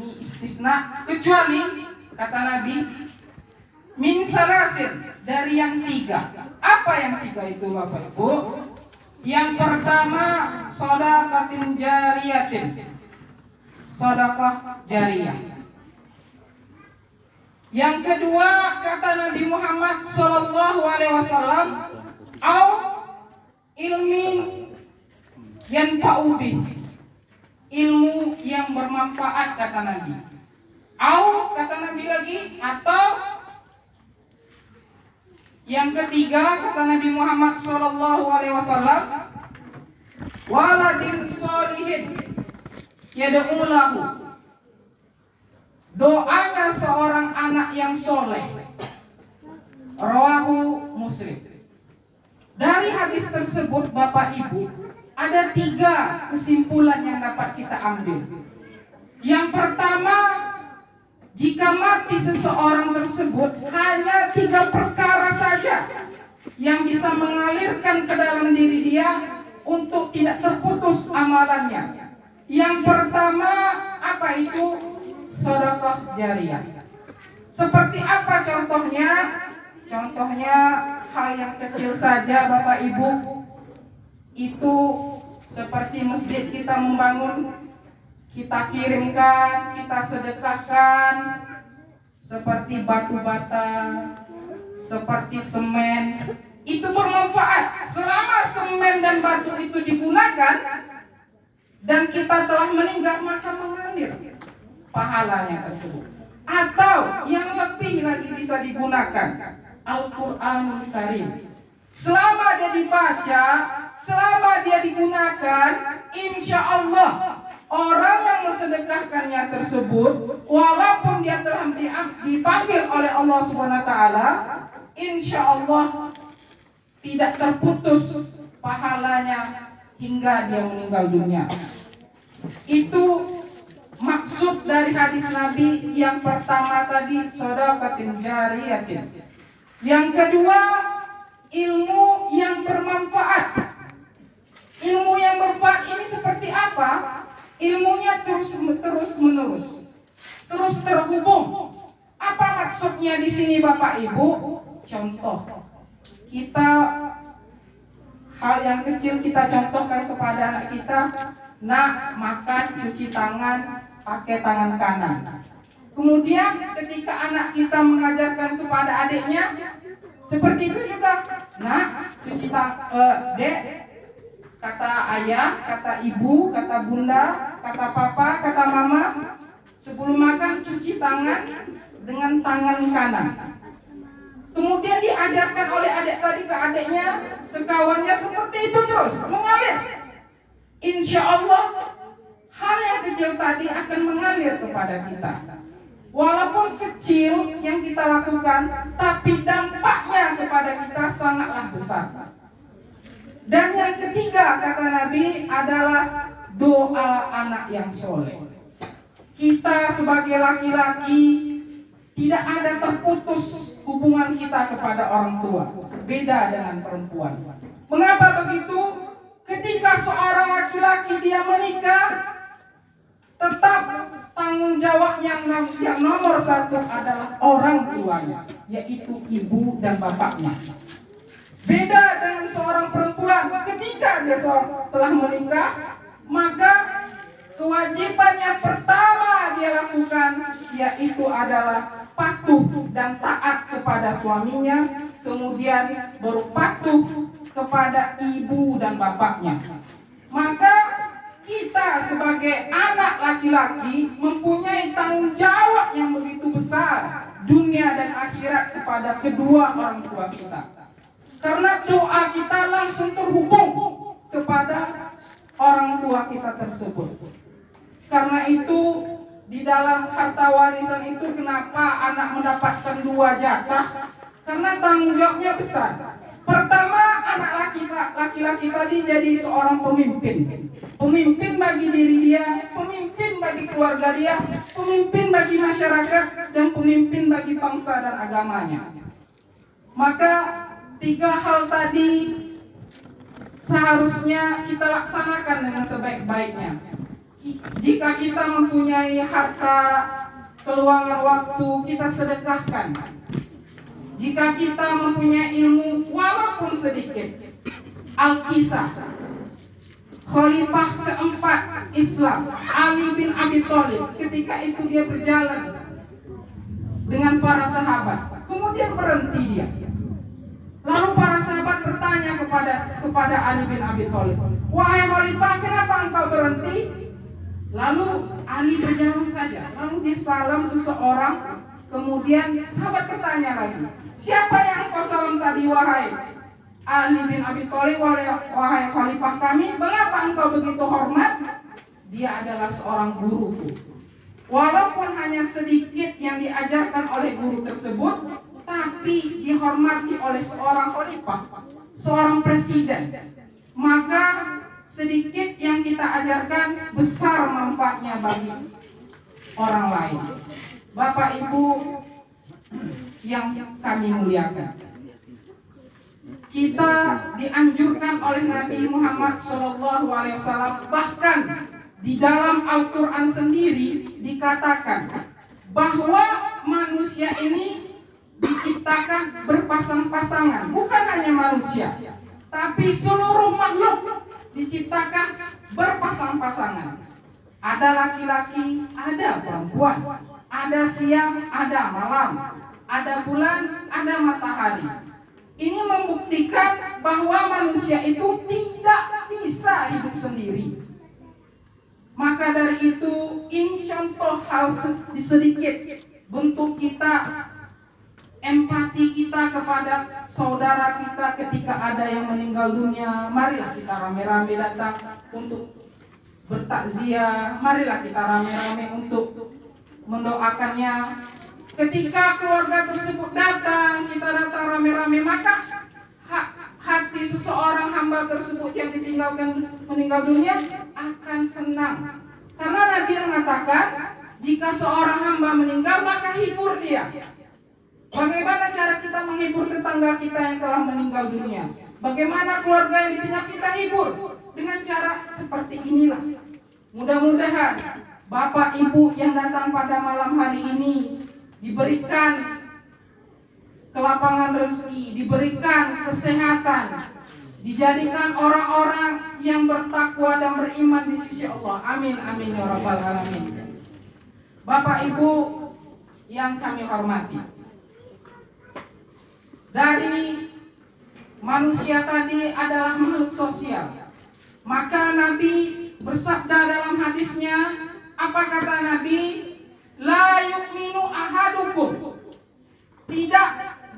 Ini istisna, kecuali kata Nabi min salasin, dari yang tiga. Apa yang tiga itu Bapak Ibu? Yang pertama shadaqatin jariyatin, sedekah jariyah. Yang kedua kata Nabi Muhammad sallallahu alaihi wasallam, au ilmin yanfa'u bih, ilmu yang bermanfaat kata Nabi. Au kata Nabi lagi, atau yang ketiga kata Nabi Muhammad sallallahu alaihi wasallam, waladin sholihin yad'u lahu, doanya seorang anak yang soleh. Rawahu Muslim. Dari hadis tersebut Bapak Ibu, ada 3 kesimpulan yang dapat kita ambil. Yang pertama, jika mati seseorang tersebut, hanya 3 perkara saja yang bisa mengalirkan ke dalam diri dia untuk tidak terputus amalannya. Yang pertama, apa itu? Sedekah jariyah. Seperti apa contohnya? Contohnya hal yang kecil saja Bapak Ibu. Itu seperti masjid kita membangun, kita kirimkan, kita sedekahkan. Seperti batu bata, seperti semen, itu bermanfaat. Selama semen dan batu itu digunakan dan kita telah meninggal, maka mengalir pahalanya tersebut. Atau yang lebih lagi bisa digunakan, Al-Quranul Karim. Selama dia dibaca, selama dia digunakan, insya Allah orang yang mensedekahkannya tersebut, walaupun dia telah dipanggil oleh Allah Subhanahu Wa Taala, insya Allah tidak terputus pahalanya hingga dia meninggal dunia. Itu maksud dari hadis Nabi yang pertama tadi, shadaqatin jariyatin. Yang kedua, ilmu yang bermanfaat. Ilmu yang bermanfaat ini seperti apa? Ilmunya terus menerus, terus terhubung. Apa maksudnya di sini Bapak Ibu? Contoh, kita hal yang kecil kita contohkan kepada anak kita, nak makan cuci tangan pakai tangan kanan. Kemudian ketika anak kita mengajarkan kepada adiknya, seperti itu juga, nak cuci tangan, dek, kata ayah, kata ibu, kata bunda, kata papa, kata mama, sebelum makan cuci tangan dengan tangan kanan. Kemudian diajarkan oleh adik tadi ke adiknya, ke kawannya, seperti itu terus mengalir. Insya Allah hal yang kecil tadi akan mengalir kepada kita. Walaupun kecil yang kita lakukan, tapi dampaknya kepada kita sangatlah besar. Dan yang ketiga kata Nabi adalah doa anak yang soleh. Kita sebagai laki-laki tidak ada terputus hubungan kita kepada orang tua. Beda dengan perempuan. Mengapa begitu? Ketika seorang laki-laki dia menikah, tetap tanggung jawab yang nomor 1 adalah orang tuanya, yaitu ibu dan bapaknya. Beda dengan seorang perempuan, ketika dia telah menikah, maka kewajiban yang pertama dia lakukan yaitu adalah patuh dan taat kepada suaminya, kemudian baru patuh kepada ibu dan bapaknya. Maka kita sebagai anak laki-laki mempunyai tanggung jawab yang begitu besar dunia dan akhirat kepada kedua orang tua kita. Karena doa kita langsung terhubung kepada orang tua kita tersebut. Karena itu di dalam harta warisan itu kenapa anak mendapatkan 2 jatah? Karena tanggung jawabnya besar. Pertama, anak laki-laki tadi jadi seorang pemimpin. Pemimpin bagi diri dia, pemimpin bagi keluarga dia, pemimpin bagi masyarakat, dan pemimpin bagi bangsa dan agamanya. Maka 3 hal tadi seharusnya kita laksanakan dengan sebaik-baiknya. Jika kita mempunyai harta keluangan waktu, kita sedekahkan. Jika kita mempunyai ilmu walaupun sedikit. Al-Kisah Khalifah keempat Islam, Ali bin Abi Thalib, ketika itu dia berjalan dengan para sahabat, kemudian berhenti dia. Lalu para sahabat bertanya kepada Ali bin Abi Thalib, "Wahai Khalifah, kenapa engkau berhenti?" Lalu Ali berjalan saja. Lalu dia salam seseorang, kemudian sahabat bertanya lagi, "Siapa yang kau salam tadi, wahai Ali bin Abi Thalib, wahai Khalifah kami, mengapa engkau begitu hormat?" Dia adalah seorang guruku. Walaupun hanya sedikit yang diajarkan oleh guru tersebut, tapi dihormati oleh seorang khalifah, seorang presiden. Maka sedikit yang kita ajarkan besar manfaatnya bagi orang lain. Bapak Ibu yang kami muliakan, kita dianjurkan oleh Nabi Muhammad SAW, bahkan di dalam Al-Quran sendiri dikatakan bahwa manusia ini diciptakan berpasang-pasangan. Bukan hanya manusia, tapi seluruh makhluk diciptakan berpasang-pasangan. Ada laki-laki, ada perempuan, ada siang, ada malam, ada bulan, ada matahari. Ini membuktikan bahwa manusia itu tidak bisa hidup sendiri. Maka dari itu, ini contoh hal sedikit bentuk kita, empati kita kepada saudara kita ketika ada yang meninggal dunia. Marilah kita rame-rame datang untuk bertakziah. Marilah kita rame-rame untuk mendoakannya. Ketika keluarga tersebut datang, kita datang rame-rame, maka hati seseorang hamba tersebut yang ditinggalkan meninggal dunia akan senang. Karena Nabi mengatakan, jika seorang hamba meninggal, maka hibur dia. Bagaimana cara kita menghibur tetangga kita yang telah meninggal dunia? Bagaimana keluarga yang ditinggal kita hibur? Dengan cara seperti inilah. Mudah-mudahan Bapak Ibu yang datang pada malam hari ini diberikan kelapangan rezeki, diberikan kesehatan, dijadikan orang-orang yang bertakwa dan beriman di sisi Allah. Amin amin ya rabbal alamin. Bapak Ibu yang kami hormati, dari manusia tadi adalah makhluk sosial. Maka Nabi bersabda dalam hadisnya, apa kata Nabi? La yu'minu ahadukum, tidak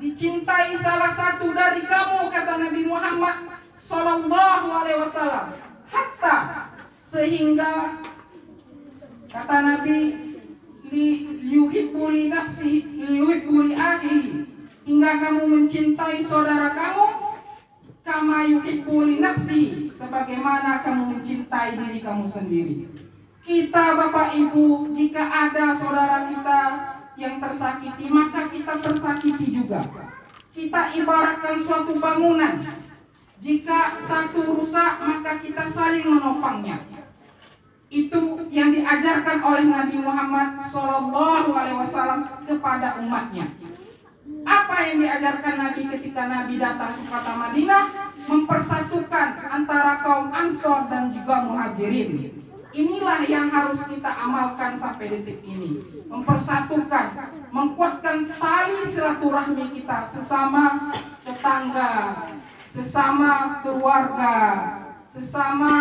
dicintai salah satu dari kamu, kata Nabi Muhammad sallallahu alaihi wasallam, hatta, sehingga kata Nabi, yuhibbu li nafsi yuhibbu li akhihi, hingga kamu mencintai saudara kamu kama yuhibbu li nafsi, sebagaimana kamu mencintai diri kamu sendiri. Kita Bapak Ibu, jika ada saudara kita yang tersakiti, maka kita tersakiti juga. Kita ibaratkan suatu bangunan. Jika satu rusak, maka kita saling menopangnya. Itu yang diajarkan oleh Nabi Muhammad SAW kepada umatnya. Apa yang diajarkan Nabi ketika Nabi datang ke kota Madinah? Mempersatukan antara kaum Ansor dan juga Muhajirin. Inilah yang harus kita amalkan sampai detik ini. Mempersatukan, menguatkan tali silaturahmi kita sesama tetangga, sesama keluarga, sesama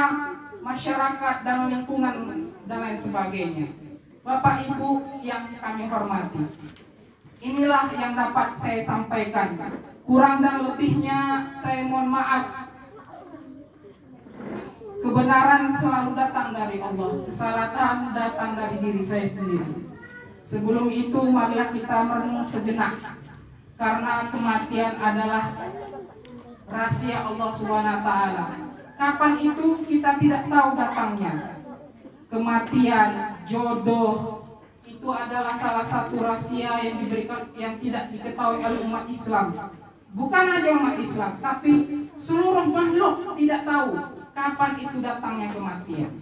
masyarakat dan lingkungan dan lain sebagainya. Bapak Ibu yang kami hormati, inilah yang dapat saya sampaikan. Kurang dan lebihnya saya mohon maaf. Kebenaran selalu datang dari Allah, kesalahan datang dari diri saya sendiri. Sebelum itu marilah kita merenung sejenak, karena kematian adalah rahasia Allah SWT. Kapan itu kita tidak tahu datangnya. Kematian, jodoh, itu adalah salah satu rahasia yang diberikan, yang tidak diketahui oleh umat Islam. Bukan hanya umat Islam, tapi seluruh makhluk tidak tahu kapan itu datangnya kematian.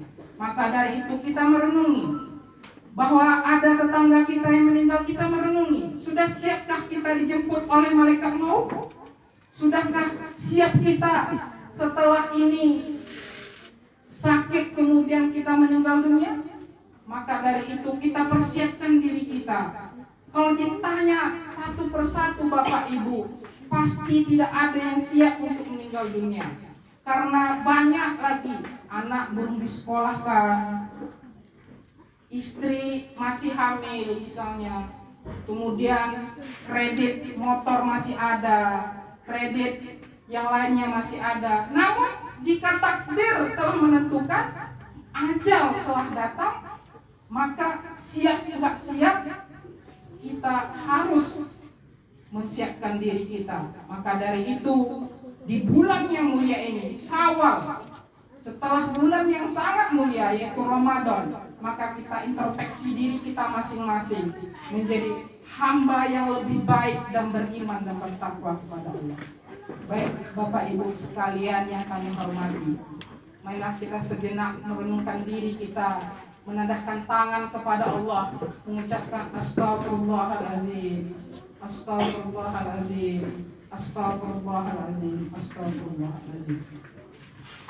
Maka dari itu kita merenungi bahwa ada tetangga kita yang meninggal, kita merenungi, sudah siapkah kita dijemput oleh malaikat maut? Sudahkah siap kita setelah ini sakit kemudian kita meninggal dunia? Maka dari itu kita persiapkan diri kita. Kalau ditanya satu persatu Bapak Ibu, pasti tidak ada yang siap untuk meninggal dunia. Karena banyak lagi anak belum disekolahkan, istri masih hamil misalnya, kemudian kredit motor masih ada, kredit yang lainnya masih ada. Namun jika takdir telah menentukan, ajal telah datang, maka siap tidak siap kita harus menyiapkan diri kita. Maka dari itu di bulan yang mulia ini, Syawal, setelah bulan yang sangat mulia yaitu Ramadan, maka kita introspeksi diri kita masing-masing menjadi hamba yang lebih baik dan beriman dan bertakwa kepada Allah. Baik Bapak Ibu sekalian yang kami hormati, marilah kita sejenak merenungkan diri kita, menadahkan tangan kepada Allah, mengucapkan astagfirullahalazim, astagfirullahalazim, astagfirullahalazim, astagfirullahalazim.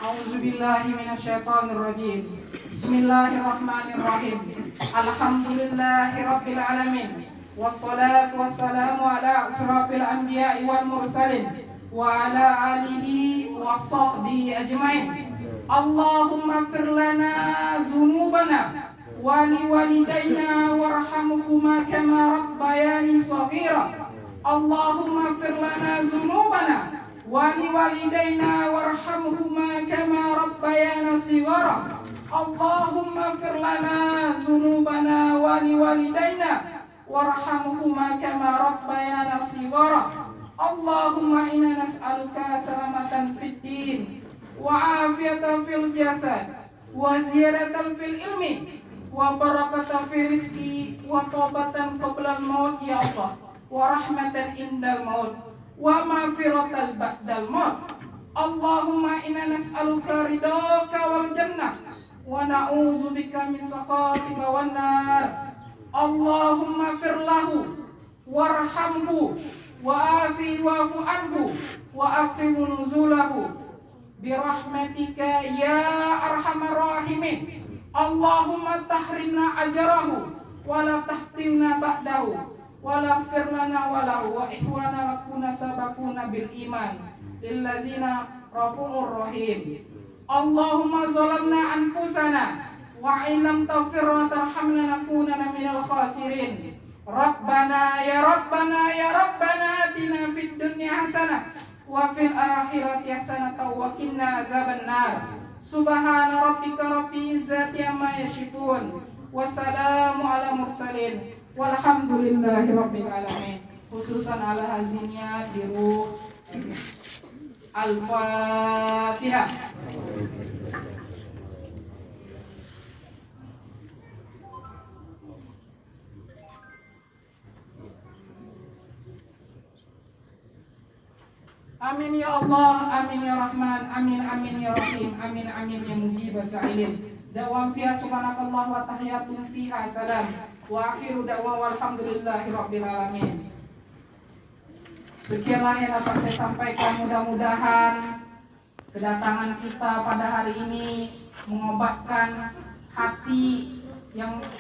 A'udzubillahi minasyaitonirrajim. Bismillahirrahmanirrahim. Alhamdulillahirabbil alamin. Wassalatu wassalamu ala asrafil anbiya'i wal mursalin wa ala alihi wa sahbihi ajmain. Allahumma ighfir lana dzunubana wa liwalidayna warhamhuma kama rabbayani shaghira. Allahumma ighfir lana dzunubana wa liwalidayna warhamhuma kama rabbayana shighara. Allahumma ighfir lana dzunubana wa liwalidayna warhamhuma kama rabbayana shighara. Allahumma inna nas'aluka salamatan fid din wa afiyatan fil jasad wa ziyadatan fil ilmi wa barakatan fil rizqi wa taubatan qabla al-maut ya Allah, wa rahmatan indal maut wa maghfiratan ba'dal maut. Allahumma inna nas'aluka ridhaka wal jannah wa na'udzubika min sakhatika wan nar. Allahumma fir lahu warhamhu wa afi wa'fu anhu wa aqim nuzulahu birahmatika ya arhamar rahimin. Allahumma tahrimna ajrahu wa la tahtimna ba'dahu wa la ighfir lana wa lahu wa ihwana lakuna sabakuna bil iman lillazina rafu'ur rahim. Allahumma zalamna anfusana wa illam taghfir wa tarhamna nakuna minal khasirin. Rabbana ya Rabbana ya Rabbana atina fid dunya hasanah wa fil akhirati hasanah wa qina azaban nar. Subhana rabbika rabbil izzati amma yasifun wa salamun ala mursalin walhamdulillahi rabbil alamin. Khususan ala hazinnya di ruh Al-Fatihah. Amin ya Allah, amin ya Rahman, amin amin ya Rahim, amin amin ya mujibas sa'ilin. Da'wam fiha subhanakallah wa tahiyatun fiha salam. Wa akhiru da'wa walhamdulillahi rabbil alamin. Sekianlah yang dapat saya sampaikan, mudah-mudahan kedatangan kita pada hari ini mengobatkan hati yang